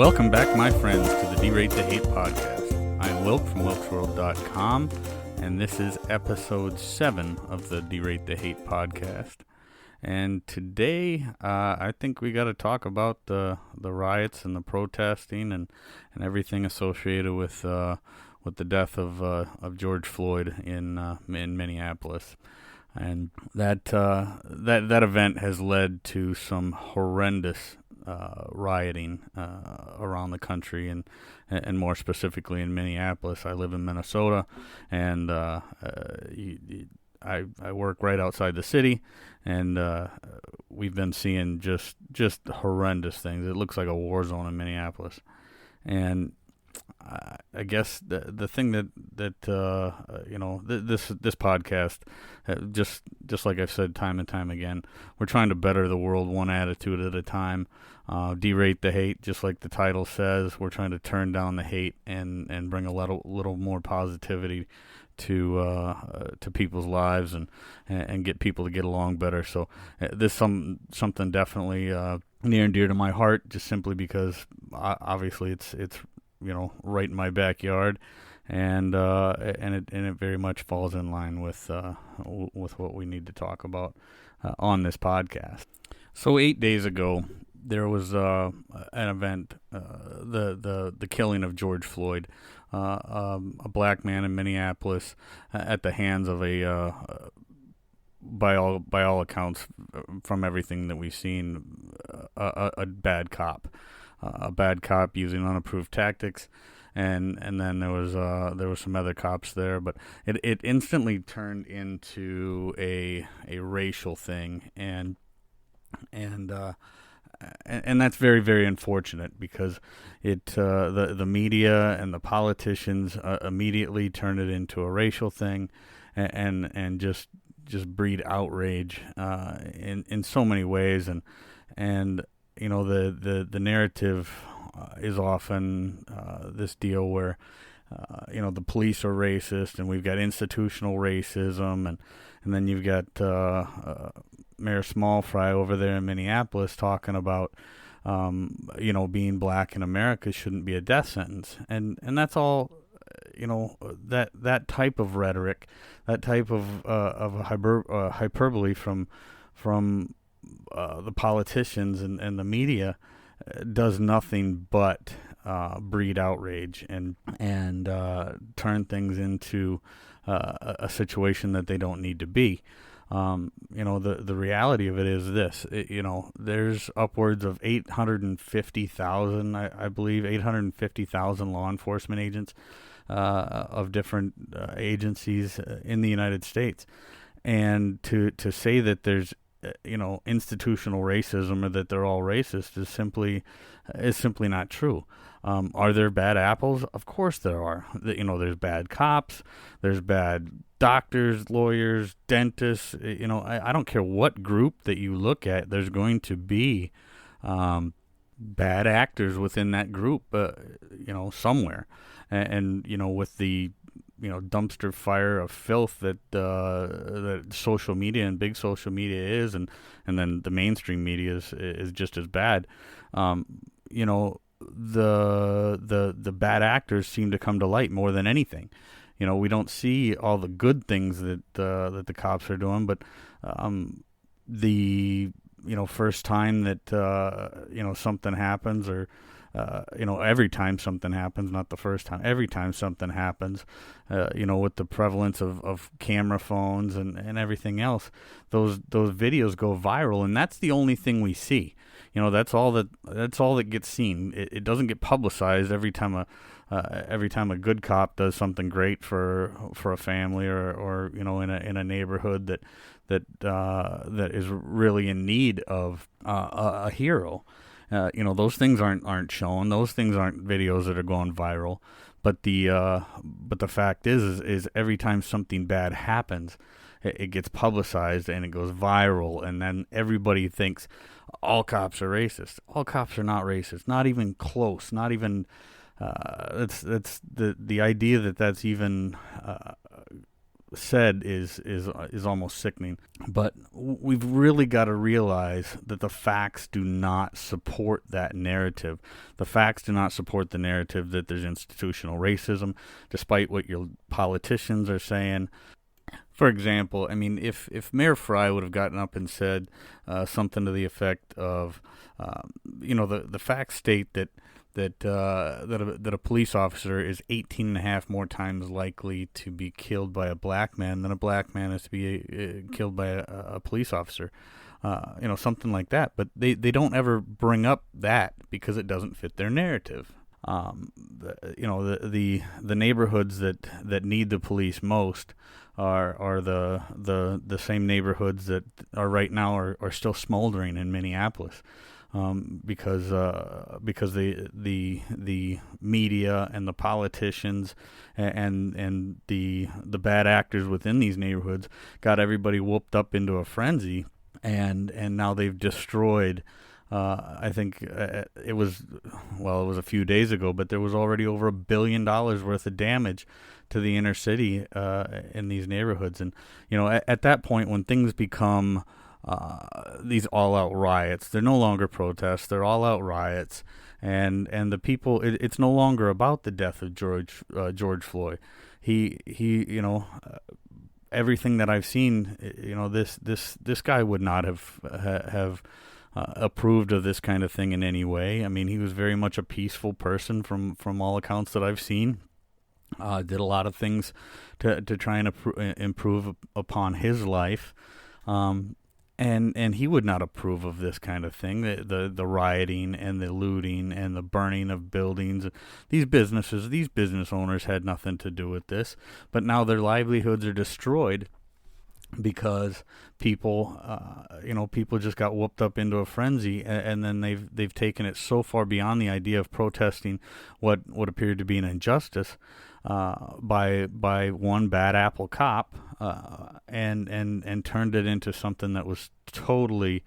Welcome back, my friends, to the Derate to Hate podcast. I'm Wilk from wilksworld.com, and this is episode 7 of the Derate to Hate podcast. And today, I think we got to talk about the riots and the protesting and everything associated with the death of George Floyd in Minneapolis. And that event has led to some horrendous rioting around the country, and more specifically in Minneapolis. I live in Minnesota, and I work right outside the city, and we've been seeing just horrendous things. It looks like a war zone in Minneapolis, and I guess the thing that this podcast, just like I've said time and time again, we're trying to better the world one attitude at a time. Derate the hate, just like the title says. We're trying to turn down the hate and bring a little more positivity to people's lives and get people to get along better. So this something definitely near and dear to my heart, just simply because obviously it's right in my backyard, and it very much falls in line with what we need to talk about on this podcast. So 8 days ago, there was an event, the killing of George Floyd, a black man in Minneapolis, at the hands of by all accounts, from everything that we've seen, a bad cop. A bad cop using unapproved tactics, and then there was some other cops there, but it instantly turned into a racial thing, and that's very, very unfortunate, because the media and the politicians immediately turn it into a racial thing, and just breed outrage in so many ways, and the narrative is often this deal where the police are racist, and we've got institutional racism, and then you've got Mayor Smallfry over there in Minneapolis talking about being black in America shouldn't be a death sentence, and that's all. That type of rhetoric, that type of hyperbole from the politicians and the media does nothing but breed outrage and turn things into a situation that they don't need to be. The reality of it is this. There's upwards of 850,000, I believe, 850,000 law enforcement agents of different agencies in the United States, and to say that there's institutional racism, or that they're all racist, is simply not true. Are there bad apples? Of course there are. There's bad cops, there's bad doctors, lawyers, dentists. I don't care what group that you look at, there's going to be bad actors within that group, somewhere. And with the dumpster fire of filth that social media and big social media is, and then the mainstream media is just as bad. The bad actors seem to come to light more than anything. We don't see all the good things that the cops are doing, but the first time that something happens, or every time something happens, not the first time, every time something happens, with the prevalence of camera phones and everything else, those videos go viral, and that's the only thing we see. That's all that gets seen. It doesn't get publicized every time a good cop does something great for a family, or in a neighborhood that is really in need of a hero. Those things aren't shown. Those things aren't videos that are going viral. But the fact is every time something bad happens, it gets publicized and it goes viral, and then everybody thinks all cops are racist. All cops are not racist. Not even close. Not even. It's the idea that that's even said is almost sickening. But we've really got to realize that the facts do not support that narrative. The facts do not support the narrative that there's institutional racism, despite what your politicians are saying. For example, I mean, if Mayor Fry would have gotten up and said something to the effect of, the facts state that a police officer is 18 and a half more times likely to be killed by a black man than a black man is to be killed by a police officer, something like that. But they don't ever bring up that because it doesn't fit their narrative. The neighborhoods that need the police most are the same neighborhoods that are right now are still smoldering in Minneapolis, because the media and the politicians and the bad actors within these neighborhoods got everybody whooped up into a frenzy, and now they've destroyed. I think it was a few days ago, but there was already over $1 billion worth of damage to the inner city in these neighborhoods. And, at that point, when things become these all-out riots, they're no longer protests, they're all-out riots. And the people, it's no longer about the death of George Floyd. Everything that I've seen, this guy would not have approved of this kind of thing in any way. I mean, he was very much a peaceful person from all accounts that I've seen. Did a lot of things to try and improve upon his life. And he would not approve of this kind of thing, the rioting and the looting and the burning of buildings. These business owners had nothing to do with this, but now their livelihoods are destroyed because people just got whooped up into a frenzy, and then they've taken it so far beyond the idea of protesting what appeared to be an injustice by one bad apple cop, and turned it into something that was totally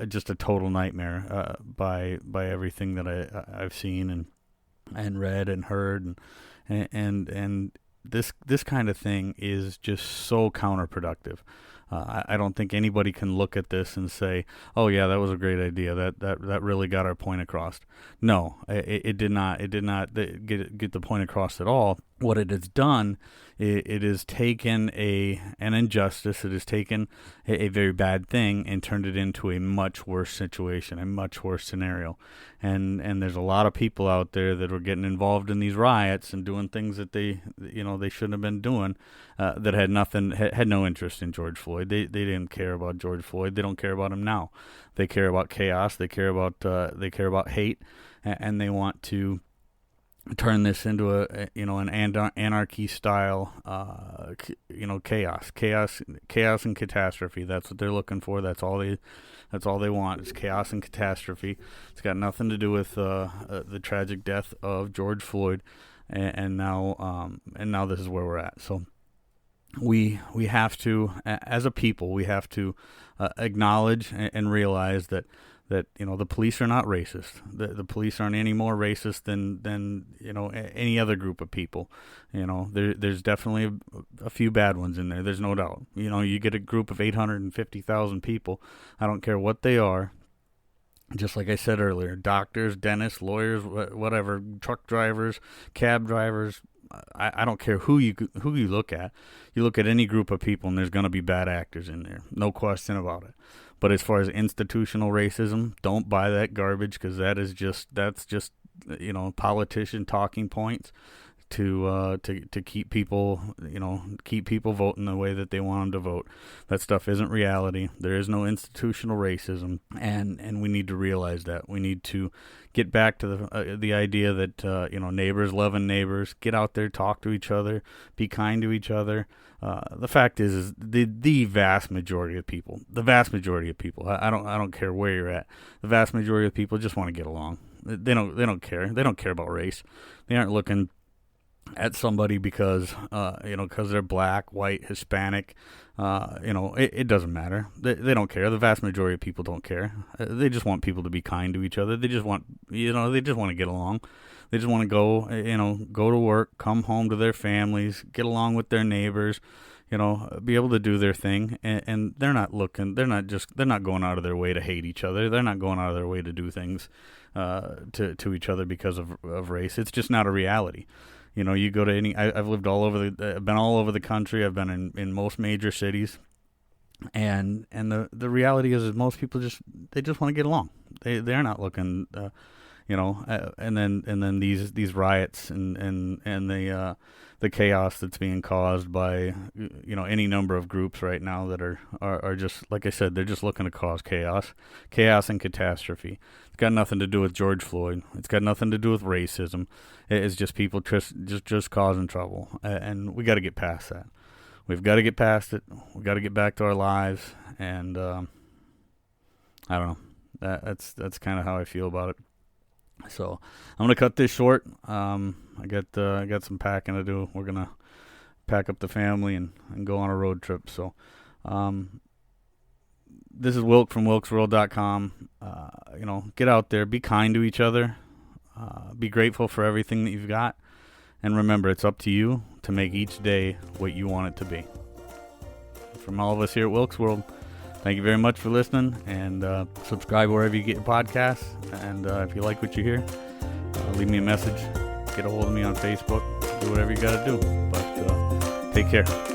just a total nightmare by everything that I've seen and read and heard, and this kind of thing is just so counterproductive. I don't think anybody can look at this and say, "Oh yeah, that was a great idea. That really got our point across." No, it did not. It did not get the point across at all. What it has done, it has taken an injustice. It has taken a very bad thing and turned it into a much worse situation, a much worse scenario. And there's a lot of people out there that were getting involved in these riots and doing things that they shouldn't have been doing, that had no interest in George Floyd. They didn't care about George Floyd. They don't care about him now. They care about chaos. They care about hate, and they want to turn this into an anarchy style chaos and catastrophe. That's what they're looking for. That's all they want is chaos and catastrophe. It's got nothing to do with the tragic death of George Floyd, and now this is where we're at. So we have to, as a people, we have to acknowledge and realize that the police are not racist. The police aren't any more racist than any other group of people. There's definitely a few bad ones in there. There's no doubt. You get a group of 850,000 people. I don't care what they are. Just like I said earlier, doctors, dentists, lawyers, whatever, truck drivers, cab drivers. I don't care who you look at. You look at any group of people, and there's going to be bad actors in there. No question about it. But as far as institutional racism, don't buy that garbage, because that's just politician talking points to keep people voting the way that they want them to vote. That stuff isn't reality. There is no institutional racism, and we need to realize that. We need to get back to the idea that neighbors loving neighbors. Get out there, talk to each other, be kind to each other. The fact is the vast majority of people, I don't care where you're at, the vast majority of people just want to get along. They don't care. They don't care about race. They aren't looking at somebody because they're black, white, Hispanic, It doesn't matter. They don't care. The vast majority of people don't care. They just want people to be kind to each other. They just want, they just want to get along. They just want to go to work, come home to their families, get along with their neighbors, be able to do their thing. And they're not going out of their way to hate each other. They're not going out of their way to do things to each other because of race. It's just not a reality. You go to I've lived I've been all over the country. I've been in most major cities, and the reality is most people just want to get along. They're not looking, and then these riots and the chaos that's being caused by any number of groups right now that are just, like I said, they're just looking to cause chaos and catastrophe. It's got nothing to do with George Floyd. It's got nothing to do with racism. It's just people just causing trouble, and we got to get past that. We've got to get past it. We got to get back to our lives, and I don't know. That's kind of how I feel about it. So I'm gonna cut this short. I got some packing to do. We're gonna pack up the family and go on a road trip. So this is Wilk from wilksworld.com. Get out there, be kind to each other, be grateful for everything that you've got, and remember, it's up to you to make each day what you want it to be. From all of us here at Wilk's World, thank you very much for listening, and subscribe wherever you get your podcasts. And if you like what you hear, leave me a message, get a hold of me on Facebook, do whatever you got to do. But take care.